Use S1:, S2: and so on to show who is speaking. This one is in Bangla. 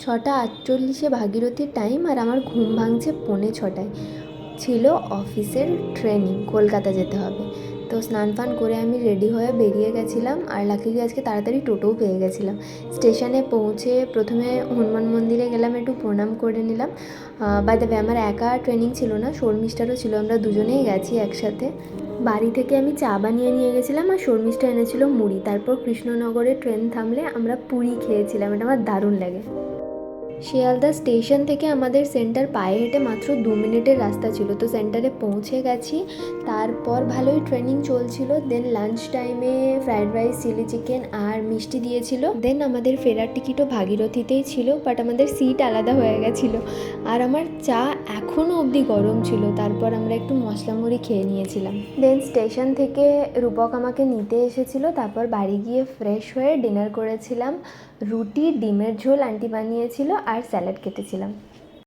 S1: 6:48 ভাগীরথীর টাইম, আর আমার ঘুম ভাঙছে 5:45। ছিল অফিসের ট্রেনিং, কলকাতা যেতে হবে। তো স্নান ফান করে আমি রেডি হয়ে বেরিয়ে গেছিলাম, আর লাকিলি আজকে তাড়াতাড়ি টোটোও পেয়ে গেছিলাম। স্টেশনে পৌঁছে প্রথমে হনুমান মন্দিরে গেলাম, একটু প্রণাম করে নিলাম। বাই দ্য ওয়ে, আমার একা ট্রেনিং ছিল না, শর্মিষ্ঠারও ছিল, আমরা দুজনেই গেছি একসাথে। বাড়ি থেকে আমি চা বানিয়ে নিয়ে গেছিলাম, আর শর্মিষ্ঠা এনেছিল মুড়ি। তারপর কৃষ্ণনগরে ট্রেন থামলে আমরা পুরি খেয়েছিলাম, এটা আমার দারুণ লাগে। শিয়ালদা স্টেশন থেকে আমাদের সেন্টার পায়ে হেঁটে মাত্র 2 মিনিটের রাস্তা ছিল। তো সেন্টারে পৌঁছে গেছি, তারপর ভালোই ট্রেনিং চলছিল। দেন লাঞ্চ টাইমে ফ্রায়েড রাইস, চিলি চিকেন আর মিষ্টি দিয়েছিল। দেন আমাদের ফেরার টিকিটও ভাগীরথীতেই ছিল, বাট আমাদের সিট আলাদা হয়ে গেছিলো। আর আমার চা এখনও অবধি গরম ছিল। তারপর আমরা একটু মশলা মুড়ি খেয়ে নিয়েছিলাম। দেন স্টেশন থেকে রূপক আমাকে নিতে এসেছিলো। তারপর বাড়ি গিয়ে ফ্রেশ হয়ে ডিনার করেছিলাম। রুটি, ডিমের ঝোল আন্টি বানিয়েছিল, আর স্যালাড কেটেছিলাম।